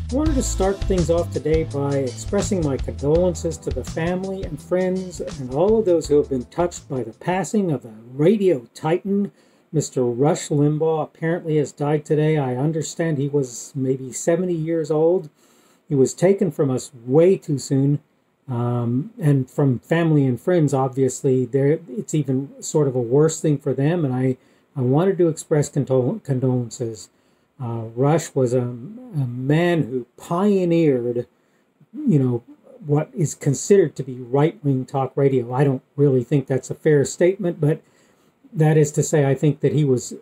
I wanted to start things off today by expressing my condolences to the family and friends and all of those who have been touched by the passing of a radio titan. Mr. Rush Limbaugh apparently has died today. I understand he was maybe 70 years old. He was taken from us way too soon. And from family and friends, obviously, it's even sort of a worse thing for them. And I wanted to express condolences. Rush was a man who pioneered, what is considered to be right-wing talk radio. I don't really think that's a fair statement, but that is to say, I think that he was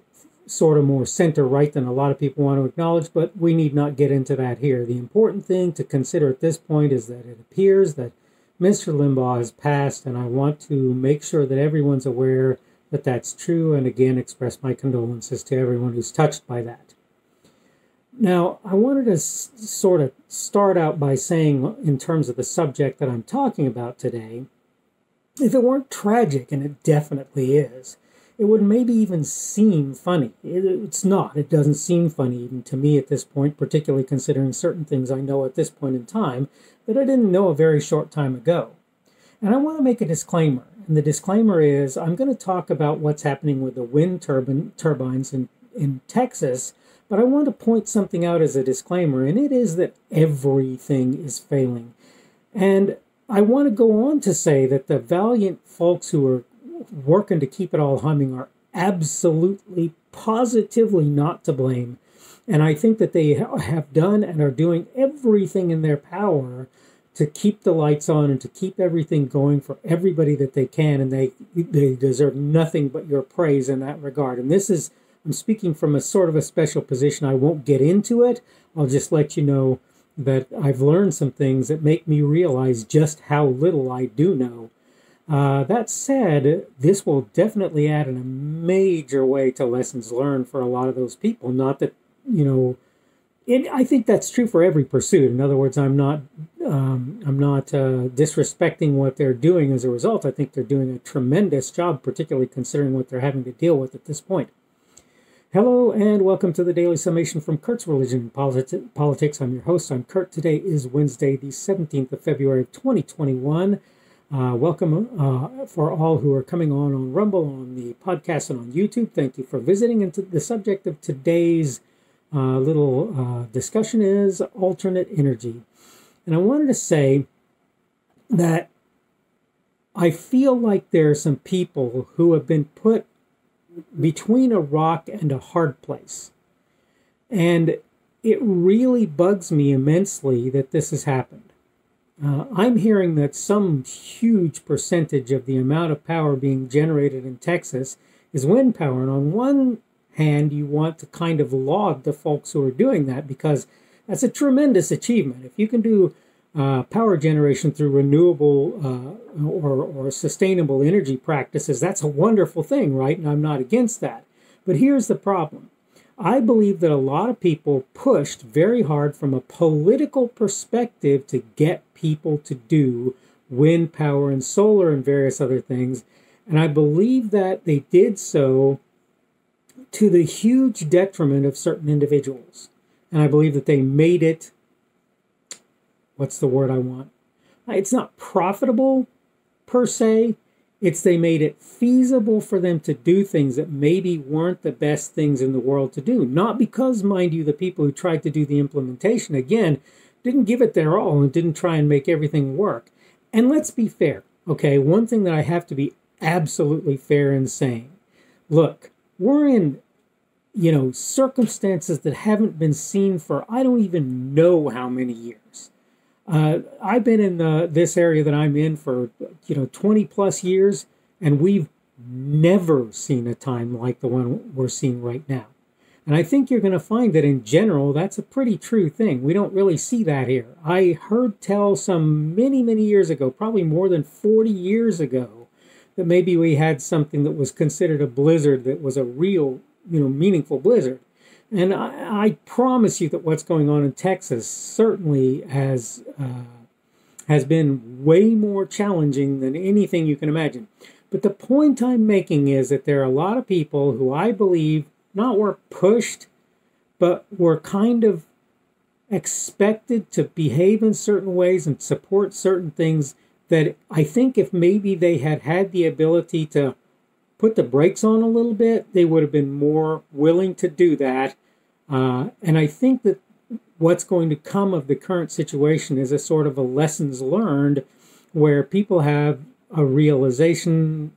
sort of more center-right than a lot of people want to acknowledge, but we need not get into that here. The important thing to consider at this point is that it appears that Mr. Limbaugh has passed, and I want to make sure that everyone's aware that that's true, and again, express my condolences to everyone who's touched by that. Now, I wanted to sort of start out by saying, in terms of the subject that I'm talking about today, if it weren't tragic, and it definitely is, it would maybe even seem funny. It's not. It doesn't seem funny even to me at this point, particularly considering certain things I know at this point in time that I didn't know a very short time ago. And I want to make a disclaimer. And the disclaimer is I'm going to talk about what's happening with the wind turbines in Texas, but I want to point something out as a disclaimer, and it is that everything is failing. And I want to go on to say that the valiant folks who are working to keep it all humming are absolutely, positively not to blame. And I think that they have done and are doing everything in their power to keep the lights on and to keep everything going for everybody that they can. And they deserve nothing but your praise in that regard. And I'm speaking from a sort of a special position. I won't get into it. I'll just let you know that I've learned some things that make me realize just how little I do know. That said, this will definitely add in a major way to lessons learned for a lot of those people. Not that, I think that's true for every pursuit. In other words, I'm not disrespecting what they're doing as a result. I think they're doing a tremendous job, particularly considering what they're having to deal with at this point. Hello and welcome to the Daily Summation from Kurt's Religion and Politics. I'm your host. I'm Kurt. Today is Wednesday, the 17th of February of 2021. Welcome for all who are coming on Rumble, on the podcast, and on YouTube. Thank you for visiting. And the subject of today's little discussion is alternate energy. And I wanted to say that I feel like there are some people who have been put between a rock and a hard place. And it really bugs me immensely that this has happened. I'm hearing that some huge percentage of the amount of power being generated in Texas is wind power. And on one hand, you want to kind of laud the folks who are doing that because that's a tremendous achievement. If you can do power generation through renewable or sustainable energy practices, that's a wonderful thing, right? And I'm not against that. But here's the problem. I believe that a lot of people pushed very hard from a political perspective to get people to do wind power and solar and various other things. And I believe that they did so to the huge detriment of certain individuals. And I believe that they made it, what's the word I want? It's not profitable per se. It's they made it feasible for them to do things that maybe weren't the best things in the world to do. Not because, mind you, the people who tried to do the implementation, again, didn't give it their all and didn't try and make everything work. And let's be fair, okay? One thing that I have to be absolutely fair in saying, look, we're in, circumstances that haven't been seen for I don't even know how many years. I've been in this area that I'm in for, 20 plus years, and we've never seen a time like the one we're seeing right now. And I think you're going to find that in general, that's a pretty true thing. We don't really see that here. I heard tell some many, many years ago, probably more than 40 years ago, that maybe we had something that was considered a blizzard that was a real, meaningful blizzard. And I promise you that what's going on in Texas certainly has been way more challenging than anything you can imagine. But the point I'm making is that there are a lot of people who I believe not were pushed, but were kind of expected to behave in certain ways and support certain things that I think if maybe they had had the ability to put the brakes on a little bit, they would have been more willing to do that. And I think that what's going to come of the current situation is a sort of a lessons learned where people have a realization.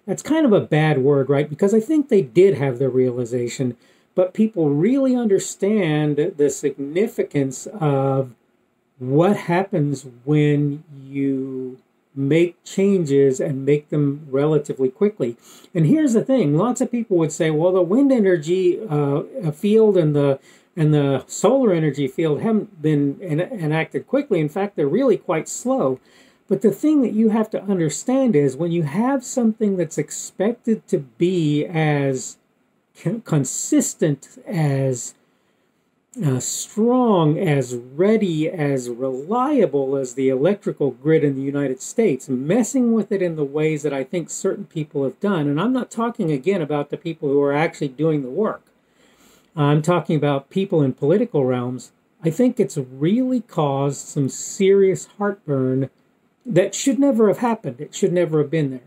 That's kind of a bad word, right? Because I think they did have the realization, but people really understand the significance of what happens when you make changes and make them relatively quickly. And here's the thing. Lots of people would say, well, the wind energy field and the solar energy field haven't been enacted quickly. In fact, they're really quite slow. But the thing that you have to understand is when you have something that's expected to be as consistent, as strong, as ready, as reliable as the electrical grid in the United States, messing with it in the ways that I think certain people have done. And I'm not talking again about the people who are actually doing the work. I'm talking about people in political realms. I think it's really caused some serious heartburn that should never have happened. It should never have been there.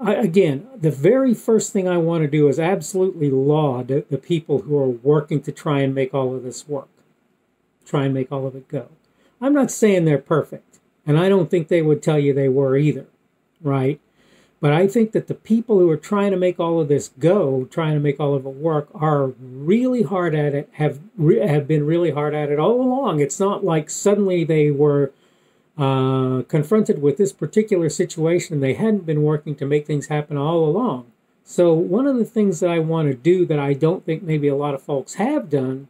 Again, the very first thing I want to do is absolutely laud the people who are working to try and make all of this work, try and make all of it go. I'm not saying they're perfect, and I don't think they would tell you they were either, right? But I think that the people who are trying to make all of this go, trying to make all of it work, are really hard at it, have been really hard at it all along. It's not like suddenly they were confronted with this particular situation. They hadn't been working to make things happen all along. So one of the things that I want to do that I don't think maybe a lot of folks have done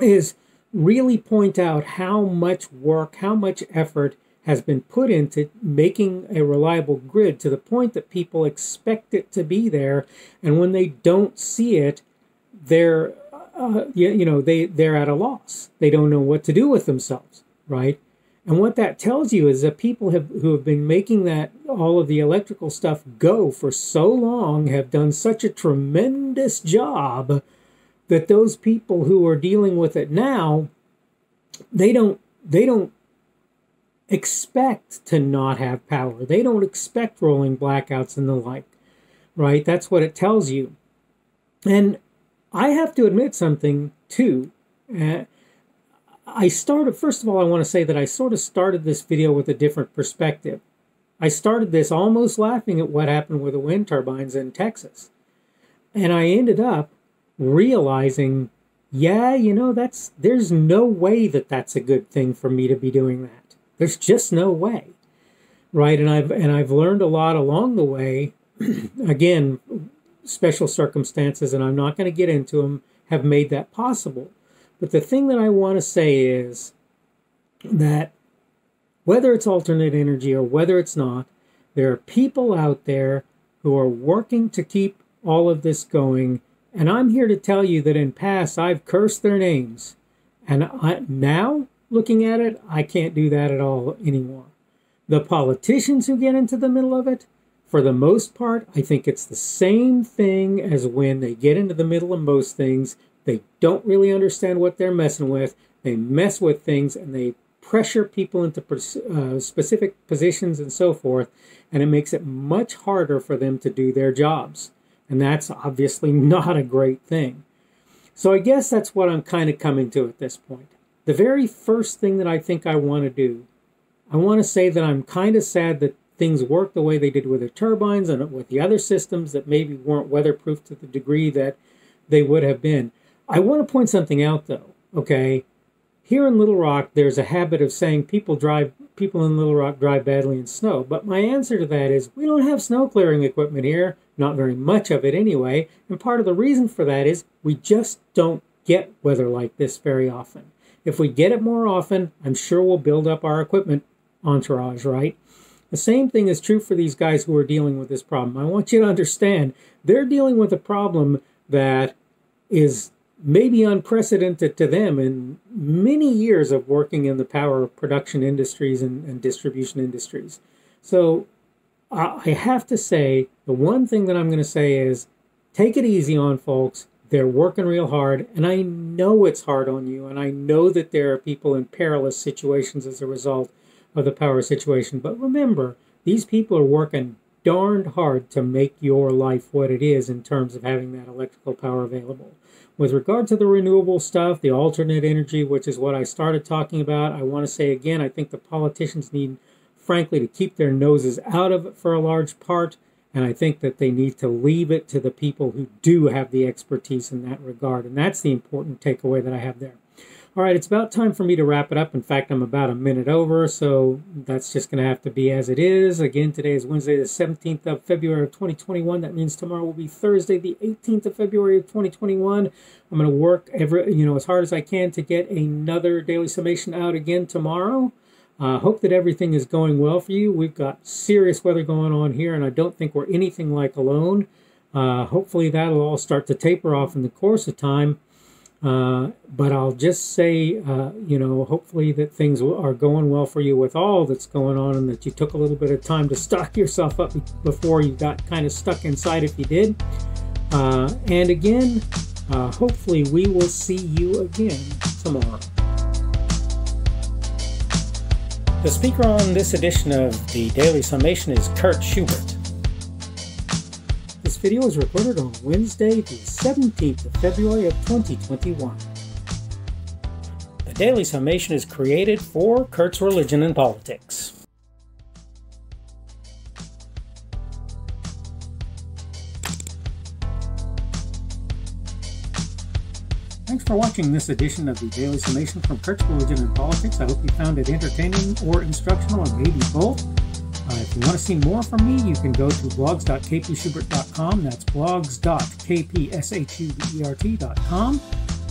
is really point out how much work, how much effort has been put into making a reliable grid to the point that people expect it to be there. And when they don't see it, they're at a loss. They don't know what to do with themselves, right? And what that tells you is that people who have been making that all of the electrical stuff go for so long have done such a tremendous job that those people who are dealing with it now, they don't expect to not have power. They don't expect rolling blackouts and the like, right? That's what it tells you. And I have to admit something too. First of all, I want to say that I sort of started this video with a different perspective. I started this almost laughing at what happened with the wind turbines in Texas. And I ended up realizing, yeah, there's no way that that's a good thing for me to be doing that. There's just no way, right? And I've learned a lot along the way. Again, special circumstances, and I'm not going to get into them, have made that possible. But the thing that I want to say is that whether it's alternate energy or whether it's not, there are people out there who are working to keep all of this going. And I'm here to tell you that in past, I've cursed their names. And now, looking at it, I can't do that at all anymore. The politicians who get into the middle of it, for the most part, I think it's the same thing as when they get into the middle of most things. They don't really understand what they're messing with. They mess with things and they pressure people into specific positions and so forth. And it makes it much harder for them to do their jobs. And that's obviously not a great thing. So I guess that's what I'm kind of coming to at this point. The very first thing that I think I want to do, I want to say that I'm kind of sad that things work the way they did with the turbines and with the other systems that maybe weren't weatherproof to the degree that they would have been. I want to point something out, though, okay? Here in Little Rock, there's a habit of saying people in Little Rock drive badly in snow. But my answer to that is we don't have snow clearing equipment here, not very much of it anyway. And part of the reason for that is we just don't get weather like this very often. If we get it more often, I'm sure we'll build up our equipment entourage, right? The same thing is true for these guys who are dealing with this problem. I want you to understand they're dealing with a problem that is maybe unprecedented to them in many years of working in the power production industries and distribution industries. So I have to say, the one thing that I'm going to say is take it easy on folks. they're working real hard, and I know it's hard on you, and I know that there are people in perilous situations as a result of the power situation. But remember, these people are working darned hard to make your life what it is in terms of having that electrical power available. With regard to the renewable stuff, the alternate energy, which is what I started talking about, I want to say again, I think the politicians need, frankly, to keep their noses out of it for a large part. And I think that they need to leave it to the people who do have the expertise in that regard. And that's the important takeaway that I have there. All right, it's about time for me to wrap it up. In fact, I'm about a minute over, so that's just going to have to be as it is. Again, today is Wednesday, the 17th of February of 2021. That means tomorrow will be Thursday, the 18th of February of 2021. I'm going to work as hard as I can to get another daily summation out again tomorrow. Hope that everything is going well for you. We've got serious weather going on here, and I don't think we're anything like alone. Hopefully that'll all start to taper off in the course of time. But I'll just say, hopefully that things are going well for you with all that's going on, and that you took a little bit of time to stock yourself up before you got kind of stuck inside if you did. And again, hopefully we will see you again tomorrow. The speaker on this edition of the Daily Summation is Kurt Schubert. This video was recorded on Wednesday, the 17th of February of 2021. The Daily Summation is created for Kurt's Religion and Politics. Thanks for watching this edition of the Daily Summation from Kurt's Religion and Politics. I hope you found it entertaining or instructional, or maybe both. If you want to see more from me, you can go to blogs.kpschubert.com. That's blogs.kpschubert.com.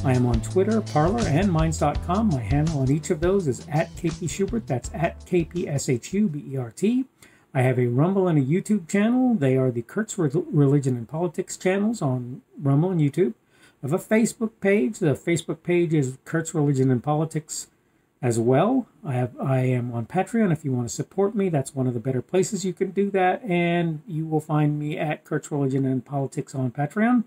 I am on Twitter, Parler, and Minds.com. My handle on each of those is @kpschubert. That's @kpschubert. I have a Rumble and a YouTube channel. They are the Kurt's Religion and Politics channels on Rumble and YouTube. I have a Facebook page. The Facebook page is Kurt's Religion and Politics as well. I am on Patreon. If you want to support me, that's one of the better places you can do that. And you will find me at Kurt's Religion and Politics on Patreon.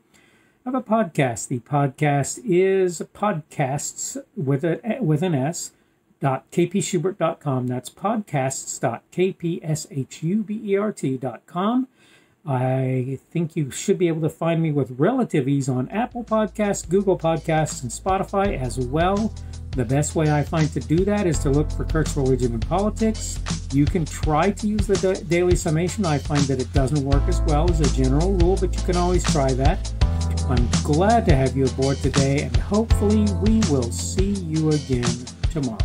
I have a podcast. The podcast is podcasts with an S, .kpschubert.com. That's podcasts.kpschubert.com. I think you should be able to find me with relative ease on Apple Podcasts, Google Podcasts, and Spotify as well. The best way I find to do that is to look for Kurt's Religion and Politics. You can try to use the Daily Summation. I find that it doesn't work as well as a general rule, but you can always try that. I'm glad to have you aboard today, and hopefully we will see you again tomorrow.